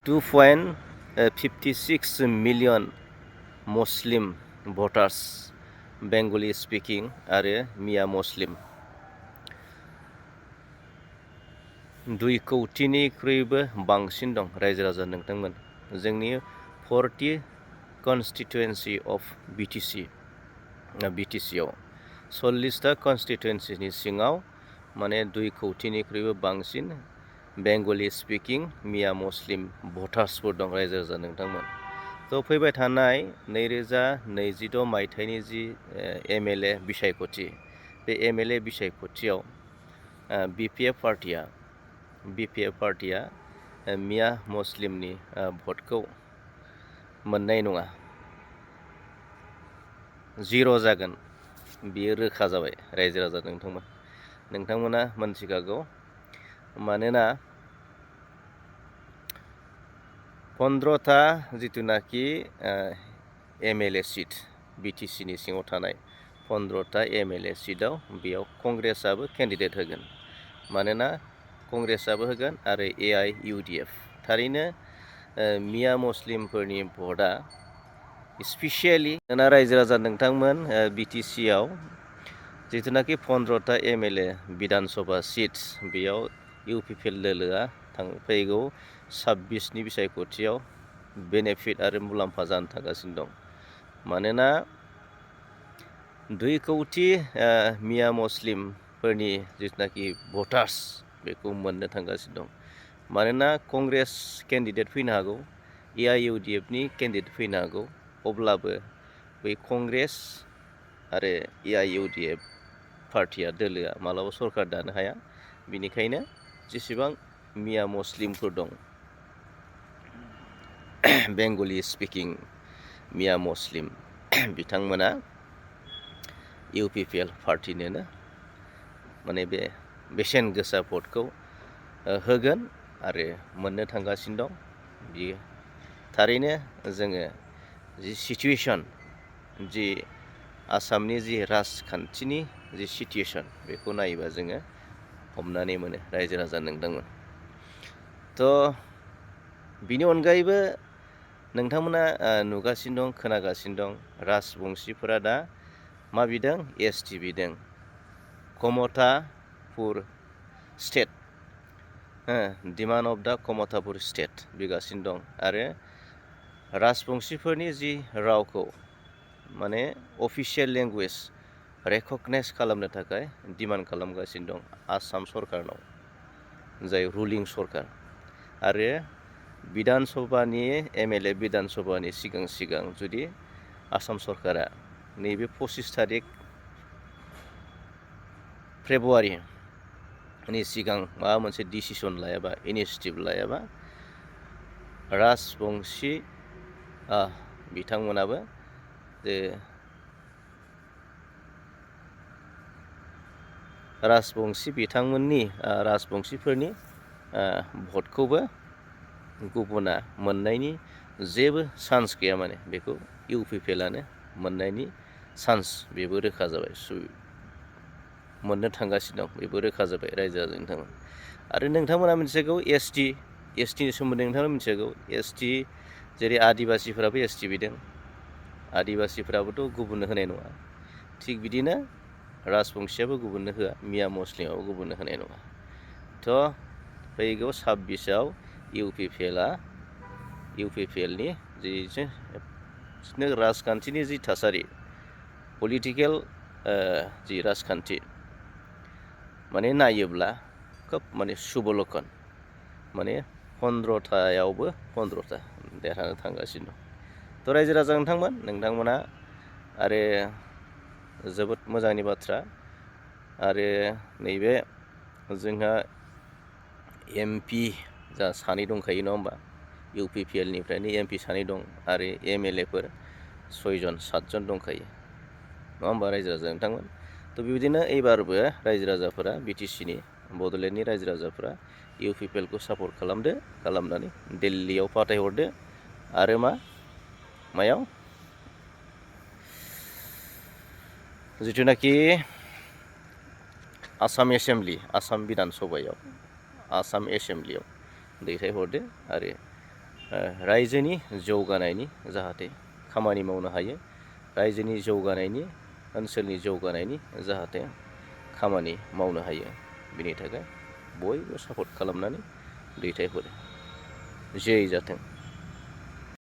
2.56 million Muslim voters Bengali speaking आरो मिया मुस्लिम 2 कौटिनिख्रुइबो बांसिन दं रायजो राजा नोंथांमोन जोंनि 40 कन्स्टिटुएन्सि अफ बिटिसिआव 40टा कन्स्टिटुएन्सिनि सिङाव माने 2 कौटिनिख्रुइबो बांसिन बेंगली स्पिकिं मिया मुस्लिम भटार्सफोर दं रायजो राजा नोंथांमोन थ' फैबाय थानाय 2026 मायथाइनि जि एमएलए बिसायख'थि बे एमएलए बिसायख'थियाव बिपिएफ पार्टिया मिया मुस्लिमनि भटखौ मोननाय नङा जिर' जागोन बियो रोखा जाबाय रायजो राजा नोंथांमोना मोनथिखागौ मानोना 15टा जिथुनाखि एमएलए सिट बिटिसिनि सिङाव थानाय 15टा एमएलए सिटआव बेयाव कंग्रेसआबो केन्डिडेट होगोन मानोना कंग्रेसआबो होगोन आरो एआइइउडिएफ थारैनो मिया मुस्लिमफोरनि भटआ स्पेसियेलि रायजो राजा नोंथांमोन बिटिसिआव जिथुनाखि 15टा एमएलए बिधान सभा सिट्स बेयाव इउपिपिएल दोलोआ फैगौ 26नि बिसायख'थियाव बेनिफिट आरो मुलाम्फा जानो थांगासिनो दं मानोना 2 कौटि मिया मुस्लिमफोरनि जिथुनाखि भटार्स बेखौ मोननो थांगासिनो दं मानोना कंग्रेस केन्डिडेट फैनो हागौ एआइइउडिएफनि केन्डिडेट फैनो हागौ अब्लाबो बै कंग्रेस आरो एआइइउडिएफ पार्टिया दोलोआ मालाबा सरकार दानो हाया बिनिखायनो जेसेबां मिया मुस्लिमफोर दं बेंगली स्पिकिं मिया मुस्लिम बिथांमोना इउपिपिएल पार्टिनोनो माने बे बेसेन गोसा भटखौ होगोन आरो मोननो थांगासिनो दं बियो थारैनो जोङो जि सिचुएसन जि आसामनि जि राजखान्थिनि जि सिचुएसन बेखौ नायोबा जोङो हमनानै मोनो रायजो राजा नोंथांमोन थ' बिनि अनगायैबो नोंथांमोना नुगासिनो दं खोनागासिनो दं राजबंशिफोरा दा मा बिदों एसटि बिदों Kamtapur state demand of the Kamtapur state बिगासिनो दं आरो राजबंशिफोरनि जि रावखौ माने अफिसियेल लेंगुवेज रेकगनाइज खालामनो थाखाय डिमान्ड खालामगासिनो दं आसाम सरकारनाव जाय रुलिं सरकार आरो बिधान सभानि एमएलए बिधान सभानि सिगां जुदि आसाम सरकारा नैबे 25 तारिख फेब्रुवारिनि सिगां माबा मोनसे डिसिसन लायाबा इनिसिएटिभ लायाबा राजबंशी बिथांमोनाबो जे राजबंशीफोरनि भटखौबो गुबुना मोननायनि जेबो चान्स गैया माने बेखौ इउपिपिएलआनो मोननायनि चान्स बेबो रोखा जाबाय मोननो थांगासिनो दं बेबो रोखा जाबाय रायजो राजा नोंथांमोन आरो नोंथांमोना मिथिगौ एसटिनि सोमोन्दै नोंथांमोना मिथिगौ एसटि जेरै आदिबासिफोराबो एसटि बिदों आदिबासिफोराबोथ' गुबुननो होनाय नङा थिग बिदिनो राजबंशीयाबो गुबुननो होआ मिया मुस्लिमाबो गुबुननो होनाय नङा थ' फैगौ 26आव इउपिपिएलनि जि राजखान्थिनि जि थासारि पलिटिकेल जि राजखान्थि माने नायोब्ला खोब माने शुभलक्षन माने 15थायावबो 15था देरहानो थांगासिनो दं थ' रायजो राजा नोंथांमोना आरो जोबोद मोजांनि बाथ्रा आरो नैबे जोंहा एमपि जा सानै दंखायो नङा होमबा इउपिपिएलनिफ्रायनो एमपि सानै दं आरो एमएलएफोर 7 दंखायो नङा होमबा रायजो राजा नोंथांमोन थ' बेबायदिनो एबारबो रायजो राजाफोरा बिटिसिनि बड'लेण्डनि रायजो राजाफोरा इउपिपिएलखौ सापर्ट खालामनानै दिल्लीयाव फाथायहरदो आरो मायाव जिथुनाखि आसाम बिधान सभायाव आसाम एसेम्ब्लियाव दैथायहरदो आरो रायजोनि जौगानायनि जाहाथे खामानि मावनो हायो, रायजोनि जौगानायनि, ओनसोलनि जौगानायनि जाहाथे खामानि मावनो हायो, बिनि थाखाय बयबो सापर्ट खालामनानै दैथायहरो। जै जाथों।